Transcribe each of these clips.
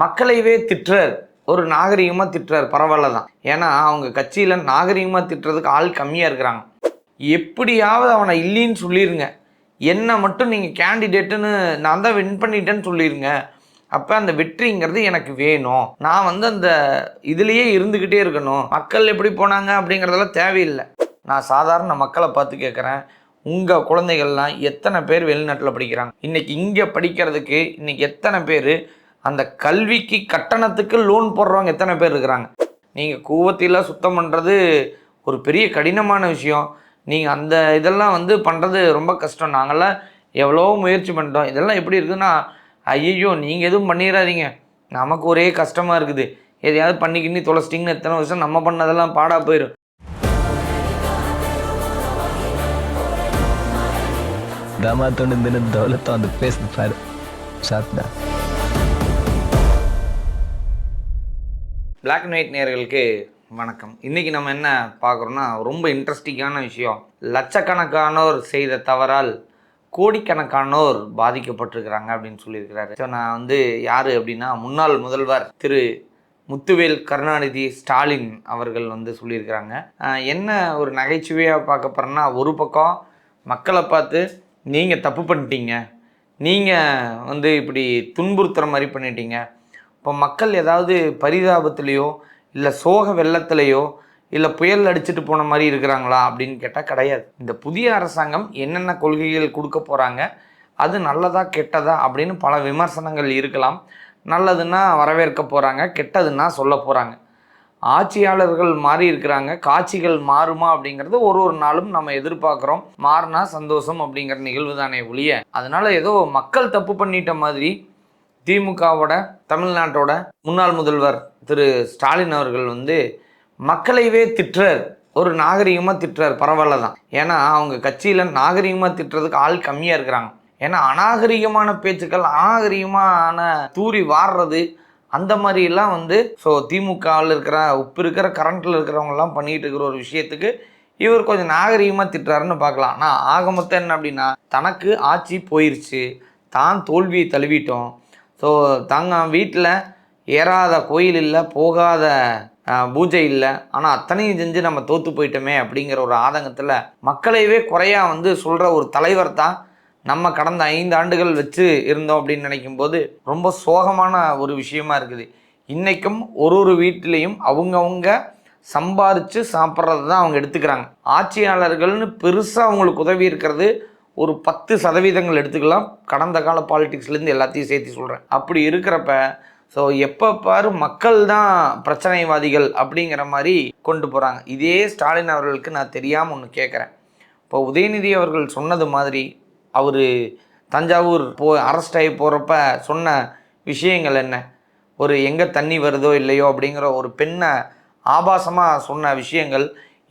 மக்களையவே திட்டுறார். ஒரு நாகரிகமாக திட்டுறார், பரவாயில்ல தான். ஏன்னா அவங்க கட்சியில் நாகரிகமாக திட்டுறதுக்கு ஆள் கம்மியாக இருக்கிறாங்க. எப்படியாவது அவனை இல்லைன்னு சொல்லிடுங்க, என்னை மட்டும் நீங்கள் கேண்டிடேட்டுன்னு நான் தான் வின் பண்ணிட்டேன்னு சொல்லிடுங்க. அப்போ அந்த வெற்றிங்கிறது எனக்கு வேணும். நான் அந்த இதுலேயே இருந்துக்கிட்டே இருக்கணும். மக்கள் எப்படி போனாங்க அப்படிங்கிறதெல்லாம் தேவையில்லை. நான் சாதாரண மக்களை பார்த்து கேட்குறேன், உங்கள் குழந்தைகள்லாம் எத்தனை பேர் வெளிநாட்டில் படிக்கிறாங்க? இன்றைக்கி இங்கே படிக்கிறதுக்கு இன்றைக்கி எத்தனை பேர் அந்த கல்விக்கு கட்டணத்துக்கு லோன் போடுறவங்க எத்தனை பேர் இருக்கிறாங்க? நீங்கள் கூவத்திலாம் சுத்தம் பண்ணுறது ஒரு பெரிய கடினமான விஷயம். நீங்கள் அந்த இதெல்லாம் பண்ணுறது ரொம்ப கஷ்டம். நாங்கள்லாம் எவ்வளோ முயற்சி பண்ணிட்டோம். இதெல்லாம் எப்படி இருக்குதுன்னா, ஐயோ நீங்கள் எதுவும் பண்ணிடாதீங்க, நமக்கு ஒரே கஷ்டமாக இருக்குது, எதையாவது பண்ணிக்கிண்ணி தொலைச்சிட்டிங்கன்னு எத்தனை வருஷம் நம்ம பண்ணதெல்லாம் பாடாக போயிடும். பிளாக் அண்ட் ஒயிட் நேயர்களுக்கு வணக்கம். இன்றைக்கி நம்ம என்ன பார்க்குறோன்னா, ரொம்ப இன்ட்ரெஸ்டிங்கான விஷயம். லட்சக்கணக்கானோர் செய்த தவறால் கோடிக்கணக்கானோர் பாதிக்கப்பட்டிருக்கிறாங்க அப்படின்னு சொல்லியிருக்கிறாரு. ஸோ நான் யார் அப்படின்னா, முன்னாள் முதல்வர் திரு முத்துவேல் கருணாநிதி ஸ்டாலின் அவர்கள் சொல்லியிருக்கிறாங்க. என்ன ஒரு நகைச்சுவையாக பார்க்க போகிறேன்னா, ஒரு பக்கம் மக்களை பார்த்து நீங்கள் தப்பு பண்ணிட்டீங்க, நீங்கள் இப்படி துன்புறுத்துகிற மாதிரி பண்ணிட்டீங்க, இப்போ மக்கள் ஏதாவது பரிதாபத்துலேயோ இல்லை சோக வெள்ளத்துலேயோ இல்லை புயல் அடிச்சுட்டு போன மாதிரி இருக்கிறாங்களா அப்படின்னு கேட்டால் கிடையாது. இந்த புதிய அரசாங்கம் என்னென்ன கொள்கைகள் கொடுக்க போகிறாங்க, அது நல்லதா கெட்டதா அப்படின்னு பல விமர்சனங்கள் இருக்கலாம். நல்லதுன்னா வரவேற்க போகிறாங்க, கெட்டதுன்னா சொல்ல போகிறாங்க. ஆட்சியாளர்கள் மாறி இருக்கிறாங்க, காட்சிகள் மாறுமா அப்படிங்கிறது ஒரு நாளும் நம்ம எதிர்பார்க்குறோம். மாறினா சந்தோஷம் அப்படிங்கிற நிகழ்வு தானே ஒழிய, அதனால் ஏதோ மக்கள் தப்பு பண்ணிட்ட மாதிரி திமுகவோட தமிழ்நாட்டோட முன்னாள் முதல்வர் திரு ஸ்டாலின் அவர்கள் மக்களையவே திட்டுறார். ஒரு நாகரிகமாக திட்டுறார், பரவாயில்ல தான். ஏன்னா அவங்க கட்சியில் நாகரிகமாக திட்டுறதுக்கு ஆள் கம்மியாக இருக்கிறாங்க. ஏன்னா அநாகரிகமான பேச்சுக்கள், அநாகரிகமான தூரி வாடுறது, அந்த மாதிரிலாம் ஸோ திமுகவில் இருக்கிற உப்பு இருக்கிற கரண்ட்டில் இருக்கிறவங்கலாம் பண்ணிகிட்டு இருக்கிற ஒரு விஷயத்துக்கு இவர் கொஞ்சம் நாகரிகமாக திட்டுறாருன்னு பார்க்கலாம். ஆனால் ஆக மொத்தம் என்ன அப்படின்னா, தனக்கு ஆட்சி போயிடுச்சு, தான் தோல்வியை தழுவிட்டோம், ஸோ தாங்க வீட்டில் ஏறாத கோயில் இல்லை, போகாத பூஜை இல்லை, ஆனால் அத்தனையும் செஞ்சு நம்ம தோற்று போயிட்டோமே அப்படிங்கிற ஒரு ஆதங்கத்தில் மக்களையவே குறையாக சொல்கிற ஒரு தலைவர் தான் நம்ம கடந்த 5 ஆண்டுகள் வச்சு இருந்தோம் அப்படின்னு நினைக்கும்போது ரொம்ப சோகமான ஒரு விஷயமா இருக்குது. இன்றைக்கும் ஒரு வீட்டிலையும் அவங்கவுங்க சம்பாரித்து சாப்பிட்றது தான் அவங்க எடுத்துக்கிறாங்க. ஆட்சியாளர்கள்னு பெருசாக அவங்களுக்கு உதவி இருக்கிறது ஒரு 10% எடுத்துக்கலாம். கடந்த கால பாலிடிக்ஸ்லேருந்து எல்லாத்தையும் சேர்த்து சொல்கிறேன். அப்படி இருக்கிறப்ப ஸோ எப்போ பாரு மக்கள் தான் பிரச்சனைவாதிகள் அப்படிங்கிற மாதிரி கொண்டு போகிறாங்க. இதே ஸ்டாலின் அவர்களுக்கு நான் தெரியாமல் ஒன்று கேட்குறேன். இப்போ உதயநிதி அவர்கள் சொன்னது மாதிரி அவர் தஞ்சாவூர் அரெஸ்ட் ஆகி போகிறப்ப சொன்ன விஷயங்கள் என்ன? ஒரு எங்கே தண்ணி வருதோ இல்லையோ அப்படிங்கிற ஒரு பெண்ணை ஆபாசமாக சொன்ன விஷயங்கள்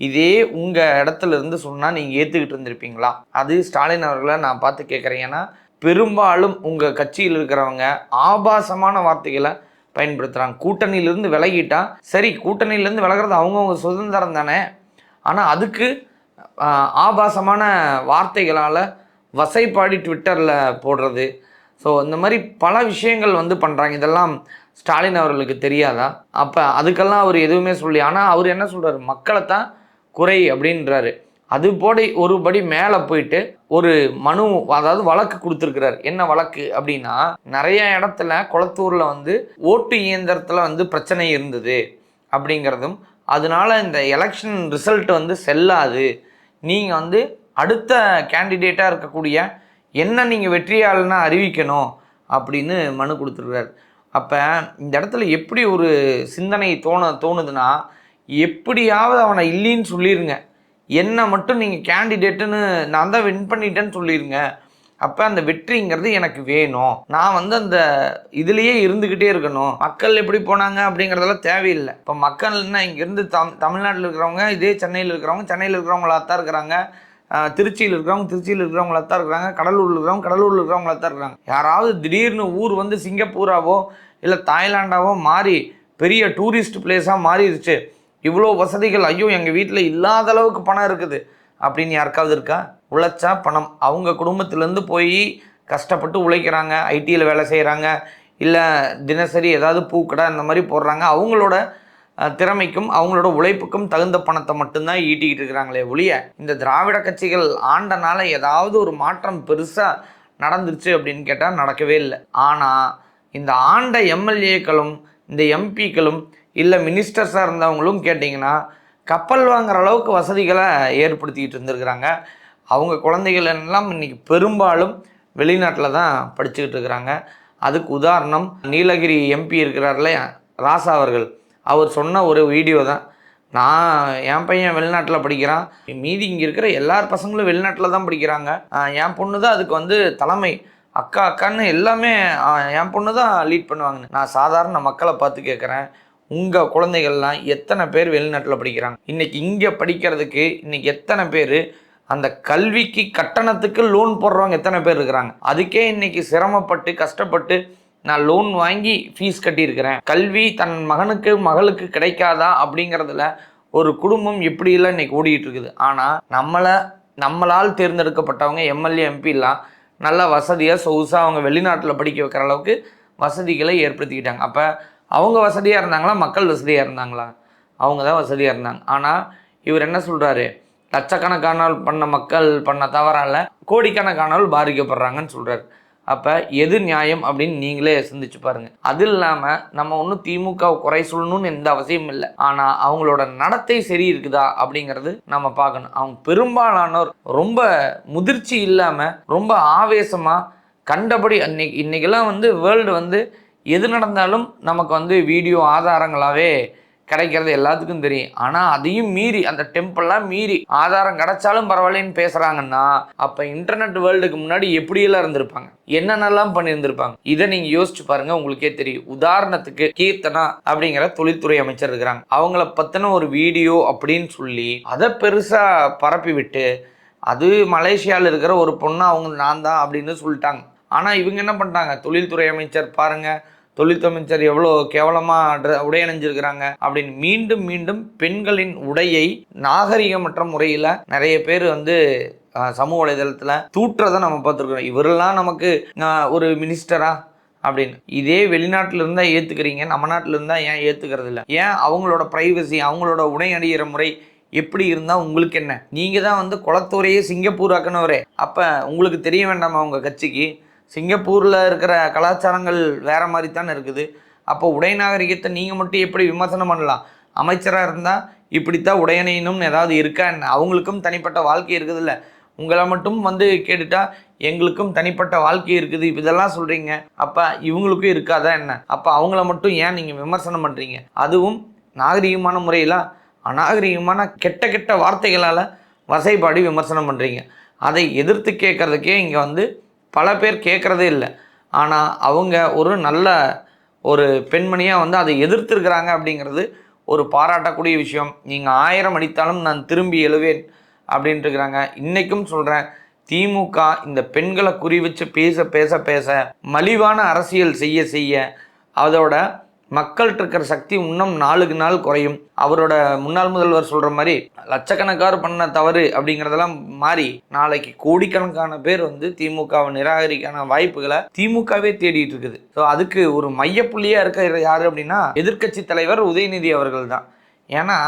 இதே உங்கள் இடத்துல இருந்து சொன்னால் நீங்கள் ஏற்றுக்கிட்டு இருந்திருப்பீங்களா? அது ஸ்டாலின் அவர்களை நான் பார்த்து கேட்குறேன். ஏன்னா பெரும்பாலும் உங்கள் கட்சியில் இருக்கிறவங்க ஆபாசமான வார்த்தைகளை பயன்படுத்துகிறாங்க. கூட்டணியிலேருந்து விலகிட்டால் சரி, கூட்டணியிலேருந்து விலகிறது அவங்கவுங்க சுதந்திரம் தானே. ஆனால் அதுக்கு ஆபாசமான வார்த்தைகளால் வசைப்பாடி ட்விட்டரில் போடுறது, ஸோ இந்த மாதிரி பல விஷயங்கள் பண்ணுறாங்க. இதெல்லாம் ஸ்டாலின் அவர்களுக்கு தெரியாதா? அப்போ அதுக்கெல்லாம் அவர் எதுவுமே சொல்லி, ஆனால் அவர் என்ன சொல்கிறார், மக்களை தான் குறை அப்படின்றாரு. அது போட ஒரு படி மேலே போயிட்டு ஒரு மனு, அதாவது வழக்கு கொடுத்துருக்கிறார். என்ன வழக்கு அப்படின்னா, நிறைய இடத்துல குளத்தூரில் ஓட்டு இயந்திரத்தில் பிரச்சனை இருந்தது அப்படிங்கிறதும், அதனால இந்த எலெக்ஷன் ரிசல்ட் செல்லாது, நீங்கள் அடுத்த கேண்டிடேட்டாக இருக்கக்கூடிய என்ன நீங்கள் வெற்றியாளனா அறிவிக்கணும் அப்படின்னு மனு கொடுத்துருக்கிறார். அப்போ இந்த இடத்துல எப்படி ஒரு சிந்தனை தோணுதுன்னா, எப்படியாவது அவனை இல்லைன்னு சொல்லிடுங்க, என்னை மட்டும் நீங்கள் கேண்டிடேட்டுன்னு நான் தான் வின் பண்ணிட்டேன்னு சொல்லிடுங்க. அப்போ அந்த வெற்றிங்கிறது எனக்கு வேணும், நான் அந்த இதுலேயே இருந்துக்கிட்டே இருக்கணும். மக்கள் எப்படி போனாங்க அப்படிங்கிறதெல்லாம் தேவையில்லை. இப்போ மக்கள்னா இங்கேருந்து தமிழ்நாட்டில் இருக்கிறவங்க இதே சென்னையில் இருக்கிறவங்க சென்னையில் இருக்கிறவங்களாக தான் இருக்கிறாங்க, திருச்சியில் இருக்கிறவங்க திருச்சியில் இருக்கிறவங்களா தான் இருக்கிறாங்க, கடலூரில் இருக்கிறவங்க கடலூரில் இருக்கிறவங்களா தான் இருக்கிறாங்க. யாராவது திடீர்னு ஊர் சிங்கப்பூராவோ இல்லை தாய்லாண்டாவோ மாறி பெரிய டூரிஸ்ட் பிளேஸாக மாறிடுச்சு, இவ்வளோ வசதிகள், ஐயோ எங்கள் வீட்டில் இல்லாத அளவுக்கு பணம் இருக்குது அப்படின்னு யாருக்காவது இருக்கா? உழைச்சா பணம், அவங்க குடும்பத்திலேருந்து போய் கஷ்டப்பட்டு உழைக்கிறாங்க, ஐடியில் வேலை செய்கிறாங்க, இல்லை தினசரி ஏதாவது பூக்கடை அந்த மாதிரி போடுறாங்க. அவங்களோட திறமைக்கும் அவங்களோட உழைப்புக்கும் தகுந்த பணத்தை மட்டும்தான் ஈட்டிக்கிட்டு இருக்கிறாங்களே ஒழிய இந்த திராவிட கட்சிகள் ஆண்டனால ஏதாவது ஒரு மாற்றம் பெருசாக நடந்துருச்சு அப்படின்னு கேட்டால் நடக்கவே இல்லை. ஆனால் இந்த ஆண்ட எம்எல்ஏக்களும் இந்த எம்பிக்களும் இல்லை மினிஸ்டர்ஸாக இருந்தவங்களும் கேட்டிங்கன்னா கப்பல் வாங்குற அளவுக்கு வசதிகளை ஏற்படுத்திக்கிட்டு இருந்திருக்கிறாங்க. அவங்க குழந்தைகள் எல்லாம் இன்றைக்கி பெரும்பாலும் வெளிநாட்டில் தான் படிச்சுக்கிட்டு இருக்கிறாங்க. அதுக்கு உதாரணம் நீலகிரி எம்பி இருக்கிறார்ல ராசா அவர்கள். அவர் சொன்ன ஒரு வீடியோ தான், என் பையன் வெளிநாட்டில் படிக்கிறான், மீதி இங்கே இருக்கிற எல்லார் பசங்களும் வெளிநாட்டில் தான் படிக்கிறாங்க, என் பொண்ணு தான் அதுக்கு தலைமை, அக்கான்னு எல்லாமே என் பொண்ணு தான் லீட் பண்ணுவாங்க. நான் சாதாரண மக்களை பார்த்து கேட்குறேன், உங்கள் குழந்தைகள்லாம் எத்தனை பேர் வெளிநாட்டில் படிக்கிறாங்க? இன்றைக்கி இங்கே படிக்கிறதுக்கு இன்றைக்கி எத்தனை பேர் அந்த கல்விக்கு கட்டணத்துக்கு லோன் போடுறவங்க எத்தனை பேர் இருக்கிறாங்க? அதுக்கே இன்றைக்கி சிரமப்பட்டு கஷ்டப்பட்டு நான் லோன் வாங்கி ஃபீஸ் கட்டியிருக்கிறேன். கல்வி தன் மகனுக்கு மகளுக்கு கிடைக்காதா அப்படிங்கிறதுல ஒரு குடும்பம் எப்படியெல்லாம் இன்றைக்கி ஓடிக்கிட்டு இருக்குது. ஆனால் நம்மளால் தேர்ந்தெடுக்கப்பட்டவங்க எம்எல்ஏ எம்பிலாம் நல்லா வசதியாக சொகுசாக அவங்க வெளிநாட்டில் படிக்க வைக்கிற அளவுக்கு வசதிகளை ஏற்படுத்திக்கிட்டாங்க. அப்போ அவங்க வசதியாக இருந்தாங்களா, மக்கள் வசதியாக இருந்தாங்களா? அவங்க தான் வசதியாக இருந்தாங்க. ஆனால் இவர் என்ன சொல்கிறாரு, லட்சக்கணக்கானவள் பண்ண மக்கள் பண்ண தவறால் கோடிக்கணக்கானவள் பாதிக்கப்படுறாங்கன்னு சொல்கிறார். அப்போ எது நியாயம் அப்படின்னு நீங்களே சிந்திச்சு பாருங்கள். அது இல்லாமல் நம்ம ஒன்றும் திமுகவை குறை சொல்லணும்னு எந்த அவசியமும் இல்லை. ஆனால் அவங்களோட நடத்தை சரி இருக்குதா அப்படிங்கிறது நம்ம பார்க்கணும். அவங்க பெரும்பாலானோர் ரொம்ப முதிர்ச்சி இல்லாமல் ரொம்ப ஆவேசமாக கண்டபடி இன்னைக்கெல்லாம் வேர்ல்டு எது நடந்தாலும் நமக்கு வீடியோ ஆதாரங்களாகவே கிடைக்கிறது எல்லாத்துக்கும் தெரியும். ஆனால் அதையும் மீறி அந்த டெம்பிள்லாம் மீறி ஆதாரம் கிடைச்சாலும் பரவாயில்லன்னு பேசுகிறாங்கன்னா அப்போ இன்டர்நெட் வேர்ல்டுக்கு முன்னாடி எப்படியெல்லாம் இருந்திருப்பாங்க, என்னென்னலாம் பண்ணியிருந்திருப்பாங்க. இதை நீங்கள் யோசிச்சு பாருங்கள், உங்களுக்கே தெரியும். உதாரணத்துக்கு கீர்த்தனா அப்படிங்கிற தொழில்துறை அமைச்சர் இருக்கிறாங்க. அவங்கள பற்றின ஒரு வீடியோ அப்படின்னு சொல்லி அதை பெருசாக பரப்பி விட்டு அது மலேசியாவில் இருக்கிற ஒரு பொண்ணு அவங்க நான் தான் அப்படின்னு சொல்லிட்டாங்க. ஆனால் இவங்க என்ன பண்ணிட்டாங்க, தொழில்துறை அமைச்சர் பாருங்கள், தொழில்துறை அமைச்சர் எவ்வளோ கேவலமாக உடை அணிஞ்சிருக்கிறாங்க அப்படின்னு மீண்டும் மீண்டும் பெண்களின் உடையை நாகரிகமற்ற முறையில் நிறைய பேர் சமூக வலைதளத்தில் தூற்றுறதை நம்ம பார்த்துருக்குறோம். இவரெல்லாம் நமக்கு ஒரு மினிஸ்டரா அப்படின்னு. இதே வெளிநாட்டில் இருந்தால் ஏற்றுக்கிறீங்க, நம்ம நாட்டில் இருந்தால் ஏன் ஏற்றுக்கிறது இல்லை? ஏன் அவங்களோட ப்ரைவசி, அவங்களோட உடை அணிகிற முறை எப்படி இருந்தால் உங்களுக்கு என்ன? நீங்கள் தான் குளத்தூரையே சிங்கப்பூர் ஆக்கினவரே. அப்போ உங்களுக்கு தெரிய வேண்டாமா உங்கள் கட்சிக்கு? சிங்கப்பூரில் இருக்கிற கலாச்சாரங்கள் வேறு மாதிரி தானே இருக்குது. அப்போ உடை நாகரிகத்தை நீங்கள் மட்டும் எப்படி விமர்சனம் பண்ணலாம்? அமைச்சராக இருந்தால் இப்படித்தான் உடையணியணும்னு ஏதாவது இருக்கா என்ன? அவங்களுக்கும் தனிப்பட்ட வாழ்க்கை இருக்குது இல்லை? உங்களை மட்டும் கேட்டுட்டா எங்களுக்கும் தனிப்பட்ட வாழ்க்கை இருக்குது இதெல்லாம் சொல்கிறீங்க, அப்போ இவங்களுக்கும் இருக்காதா என்ன? அப்போ அவங்கள மட்டும் ஏன் நீங்கள் விமர்சனம் பண்ணுறீங்க? அதுவும் நாகரிகமான முறையில் அநாகரிகமான கெட்ட கெட்ட வார்த்தைகளால் வசைப்பாடி விமர்சனம் பண்ணுறீங்க. அதை எதிர்த்து கேட்குறதுக்கே இங்கே பல பேர் கேட்குறதே இல்லை. ஆனால் அவங்க ஒரு நல்ல ஒரு பெண்மணியாக அதை எதிர்த்துருக்கிறாங்க அப்படிங்கிறது ஒரு பாராட்டக்கூடிய விஷயம். நீங்கள் 1000 அடித்தாலும் நான் திரும்பி எழுவேன் அப்படின்ட்டு இருக்கிறாங்க. இன்றைக்கும் சொல்கிறேன், திமுக இந்த பெண்களை குறி வச்சு பேச மலிவான அரசியல் செய்ய அதோட மக்கள்கிட்ட இருக்கிற சக்தி இன்னும் நாளுக்கு நாள் குறையும். அவரோட முன்னாள் முதல்வர் சொல்கிற மாதிரி லட்சக்கணக்கார் பண்ண தவறு அப்படிங்கிறதெல்லாம் மாறி நாளைக்கு கோடிக்கணக்கான பேர் திமுகவை நிராகரிக்கான வாய்ப்புகளை திமுகவே தேடிட்டு இருக்குது. ஸோ அதுக்கு ஒரு மையப்புள்ளியாக இருக்க யார் அப்படின்னா எதிர்க்கட்சி தலைவர் உதயநிதி அவர்கள் தான். ஏன்னா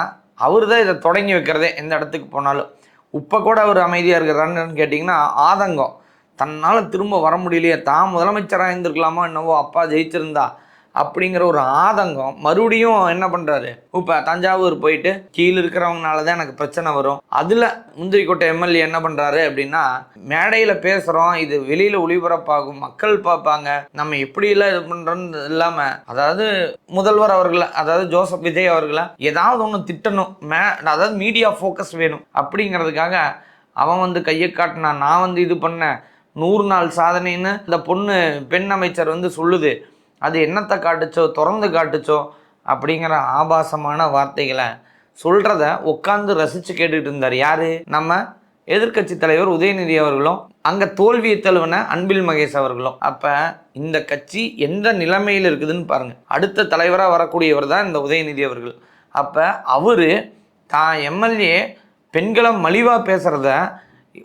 அவர் தான் இதை தொடங்கி வைக்கிறதே. எந்த இடத்துக்கு போனாலும் இப்போ கூட அவர் அமைதியாக இருக்கிறான்னு கேட்டிங்கன்னா ஆதங்கம், தன்னால் திரும்ப வர முடியலையே, தான் முதலமைச்சராக இருந்திருக்கலாமோ என்னவோ, அப்பா ஜெயிச்சிருந்தா அப்படிங்கிற ஒரு ஆதங்கம். மறுபடியும் என்ன பண்ணுறாரு, இப்போ தஞ்சாவூர் போயிட்டு கீழே இருக்கிறவங்கனால தான் எனக்கு பிரச்சனை வரும். அதில் முந்திரிக்கோட்டை எம்எல்ஏ என்ன பண்ணுறாரு அப்படின்னா, மேடையில் பேசுகிறோம், இது வெளியில் ஒளிபரப்பாகும், மக்கள் பார்ப்பாங்க, நம்ம எப்படியெல்லாம் இது பண்ணுறோன்னு இல்லாமல், அதாவது முதல்வர் அவர்களை, அதாவது ஜோசப் விஜய் அவர்களை ஏதாவது ஒன்று திட்டணும், அதாவது மீடியா ஃபோக்கஸ் வேணும் அப்படிங்கிறதுக்காக அவன் கையை காட்டினா, நான் இது பண்ணேன் 100 நாள் சாதனைன்னு இந்த பெண் அமைச்சர் சொல்லுது, அது என்னத்தை காட்டுச்சோ, திறந்து காட்டுச்சோ அப்படிங்கிற ஆபாசமான வார்த்தைகளை சொல்கிறத உட்காந்து ரசித்து கேட்டுக்கிட்டு இருந்தார். யார்? நம்ம எதிர்க்கட்சி தலைவர் உதயநிதி அவர்களும் அங்கே தோல்வியை தழுவின அன்பில் மகேஷ் அவர்களும். அப்போ இந்த கட்சி எந்த நிலைமையில் இருக்குதுன்னு பாருங்கள். அடுத்த தலைவராக வரக்கூடியவர் தான் இந்த உதயநிதி அவர்கள். அப்போ அவர் தான் எம்எல்ஏ பெண்களை மலிவாக பேசுகிறத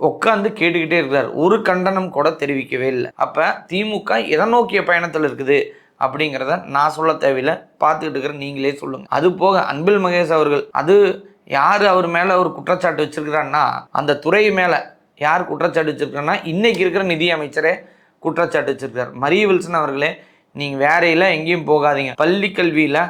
உட்காந்து கேட்டுக்கிட்டே இருக்கிறார். ஒரு கண்டனம் கூட தெரிவிக்கவே இல்லை. அப்போ திமுக எதை நோக்கிய பயணத்தில் இருக்குது அப்படிங்கிறத நான் சொல்ல தேவையில்லை, பார்த்துக்கிட்டு இருக்கிற நீங்களே சொல்லுங்கள். அது போக அன்பில் மகேஷ் அவர்கள், அது யார் அவர் மேலே ஒரு குற்றச்சாட்டு வச்சிருக்கிறான்னா, அந்த துறை மேலே யார் குற்றச்சாட்டு வச்சிருக்காங்கன்னா இன்றைக்கி இருக்கிற நிதி அமைச்சரே குற்றச்சாட்டு வச்சிருக்கார். மரிய வில்சன் அவர்களே, நீங்கள் வேறையில் எங்கேயும் போகாதீங்க, பள்ளி கல்வியில்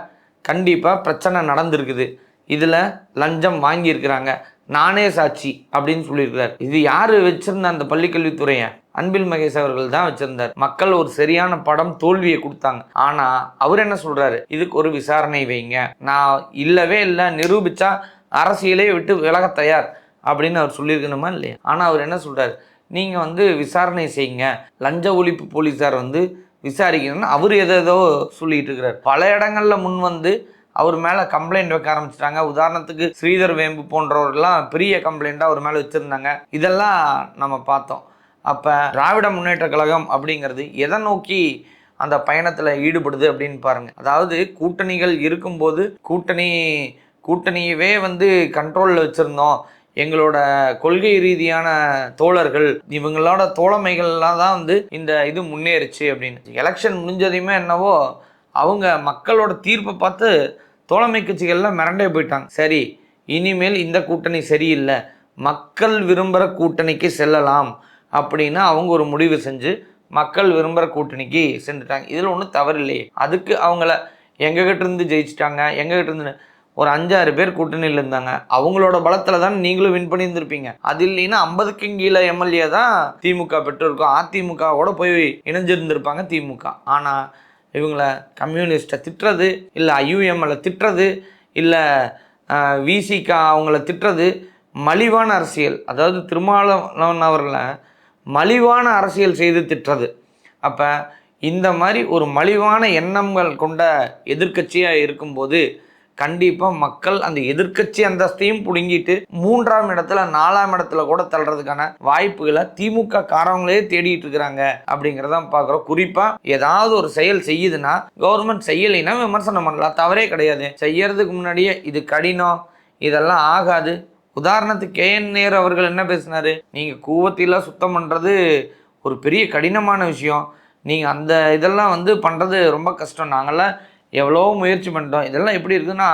கண்டிப்பாக பிரச்சனை நடந்திருக்குது, இதில் லஞ்சம் வாங்கியிருக்கிறாங்க, நானே சாட்சி அப்படின்னு சொல்லியிருக்கிறார். இது யார் வச்சிருந்த அந்த பள்ளிக்கல்வித்துறையை? அன்பில் மகேஷ் அவர்கள் தான் வச்சிருந்தார். மக்கள் ஒரு சரியான படம் தோல்வியை கொடுத்தாங்க. ஆனால் அவர் என்ன சொல்றாரு, இதுக்கு ஒரு விசாரணை வைங்க, நான் இல்லவே இல்லை நிரூபிச்சா அரசியலே விட்டு விலக தயார் அப்படின்னு அவர் சொல்லியிருக்கணுமா இல்லையா? ஆனால் அவர் என்ன சொல்றாரு, நீங்கள் விசாரணை செய்யுங்க, லஞ்ச ஒழிப்பு போலீஸார் விசாரிக்கணும்னு அவர் எதோ சொல்லிட்டு இருக்கிறார். பல இடங்கள்ல முன் அவர் மேலே கம்ப்ளைண்ட் வைக்க ஆரம்பிச்சிட்டாங்க. உதாரணத்துக்கு ஸ்ரீதர் வேம்பு போன்றவர்கள்லாம் பெரிய கம்ப்ளைண்ட்டாக அவர் மேலே வச்சுருந்தாங்க. இதெல்லாம் நம்ம பார்த்தோம். அப்போ திராவிட முன்னேற்ற கழகம் அப்படிங்கிறது எதை நோக்கி அந்த பயணத்தில் ஈடுபடுது அப்படின்னு பாருங்கள். அதாவது கூட்டணிகள் இருக்கும்போது கூட்டணியவே கண்ட்ரோலில் வச்சுருந்தோம், எங்களோட கொள்கை ரீதியான தோழர்கள் இவங்களோட தோழமைகள்லாம் தான் இந்த இது முன்னேறிச்சு அப்படின்னு. எலெக்ஷன் முடிஞ்சதையுமே என்னவோ அவங்க மக்களோட தீர்ப்பை பார்த்து தோழமை கட்சிகள்லாம் மிரண்டே போயிட்டாங்க. சரி, இனிமேல் இந்த கூட்டணி சரியில்லை, மக்கள் விரும்புகிற கூட்டணிக்கு செல்லலாம் அப்படின்னு அவங்க ஒரு முடிவு செஞ்சு மக்கள் விரும்புகிற கூட்டணிக்கு சென்றுட்டாங்க. இதில் ஒன்றும் தவறு இல்லையே. அதுக்கு அவங்கள எங்ககிட்ட இருந்து ஜெயிச்சிட்டாங்க, எங்ககிட்ட இருந்து ஒரு 5-6 பேர் கூட்டணியில் இருந்தாங்க, அவங்களோட பலத்தில் தான் நீங்களும் வின் பண்ணியிருந்திருப்பீங்க. அது இல்லைன்னா 50க்கும் கீழே எம்எல்ஏ தான் திமுக பெற்றிருக்கோம், அதிமுகவோட போய் இணைஞ்சிருந்திருப்பாங்க திமுக. ஆனால் இவங்கள கம்யூனிஸ்ட்டை திட்டுறது, இல்லை ஐயுஎம்எல்லை திட்டுறது, இல்லை விசிகா அவங்கள திட்டுறது மலிவான அரசியல். அதாவது திருமாவளவன் அவர்களை மலிவான அரசியல் செய்து திட்டுறது. அப்போ இந்த மாதிரி ஒரு மலிவான எண்ணங்கள் கொண்ட எதிர்க்கட்சியாக இருக்கும்போது கண்டிப்பாக மக்கள் அந்த எதிர்க்கட்சி அந்தஸ்தையும் பிடுங்கிட்டு 3ஆம் இடத்துல 4ஆம் இடத்துல கூட தள்ளுறதுக்கான வாய்ப்புகளை திமுக காரவங்களே தேடிட்டு இருக்கிறாங்க அப்படிங்கிறதான் பார்க்குறோம். குறிப்பாக ஏதாவது ஒரு செயல் செய்யுதுன்னா கவர்மெண்ட் செய்யலைன்னா விமர்சனம் பண்ணலாம், தவறே கிடையாது. செய்யறதுக்கு முன்னாடியே இது கடினம், இதெல்லாம் ஆகாது. உதாரணத்துக்கு கேஎன் நேரு அவர்கள் என்ன பேசினார், நீங்கள் கூவத்திலாம் சுத்தம் பண்ணுறது ஒரு பெரிய கடினமான விஷயம், நீங்கள் அந்த இதெல்லாம் பண்ணுறது ரொம்ப கஷ்டம், நாங்கள்லாம் எவ்வளோ முயற்சி பண்ணிட்டோம், இதெல்லாம் எப்படி இருக்குதுன்னா,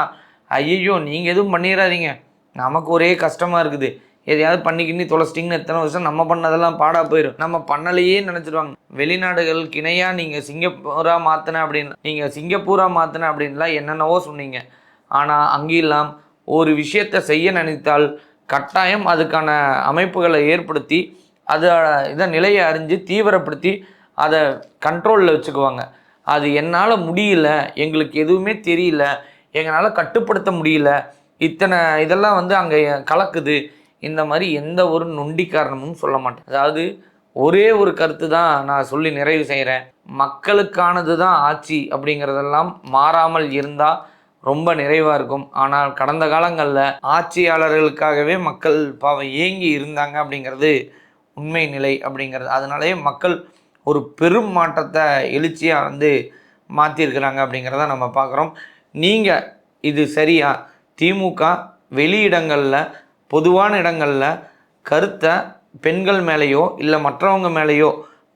ஐயோ நீங்கள் எதுவும் பண்ணிடாதீங்க, நமக்கு ஒரே கஷ்டமாக இருக்குது, எதையாவது பண்ணிக்கின்னு தொலைச்சிட்டிங்கன்னு எத்தனை வருஷம் நம்ம பண்ணதெல்லாம் பாடாக போயிடும், நம்ம பண்ணலையே நினச்சிடுவாங்க. வெளிநாடுகளுக்கு இணையாக நீங்கள் சிங்கப்பூராக மாற்றின அப்படின்லாம் என்னென்னவோ சொன்னீங்க. ஆனால் அங்கெல்லாம் ஒரு விஷயத்தை செய்ய நினைத்தால் கட்டாயம் அதுக்கான அமைப்புகளை ஏற்படுத்தி இதை நிலையை அறிஞ்சு தீவிரப்படுத்தி அதை கண்ட்ரோலில் வச்சுக்குவாங்க. அது என்னால் முடியல, எங்களுக்கு எதுவுமே தெரியல, எங்களால் கட்டுப்படுத்த முடியல, இத்தனை இதெல்லாம் அங்கே கலக்குது, இந்த மாதிரி எந்த ஒரு நொண்டி காரணமும் சொல்ல மாட்டேன். அதாவது ஒரே ஒரு கருத்து தான் நான் சொல்லி நிறைவு செய்கிறேன், மக்களுக்கானது தான் ஆட்சி அப்படிங்கிறதெல்லாம் மாறாமல் இருந்தால் ரொம்ப நிறைவாக இருக்கும். ஆனால் கடந்த காலங்களில் ஆட்சியாளர்களுக்காகவே மக்கள் பாவம் ஏங்கி இருந்தாங்க அப்படிங்கிறது உண்மை நிலை அப்படிங்கிறது. அதனாலேயே மக்கள் ஒரு பெரும் மாற்றத்தை எழுச்சியாக மாற்றிருக்கிறாங்க அப்படிங்கிறத நம்ம பார்க்குறோம். நீங்கள் இது சரியா? திமுக வெளியிடங்களில் பொதுவான இடங்களில் கருத்தை பெண்கள் மேலேயோ இல்லை மற்றவங்க மேலேயோ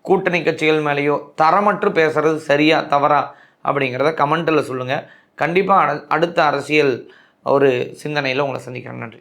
கூட்டணி கட்சிகள் மேலேயோ தரமற்று பேசுகிறது சரியா தவறா அப்படிங்கிறத கமெண்ட்டில் சொல்லுங்கள். கண்டிப்பாக அடுத்த அரசியல் ஒரு சிந்தனையில் உங்களை சந்திக்கிறேன். நன்றி.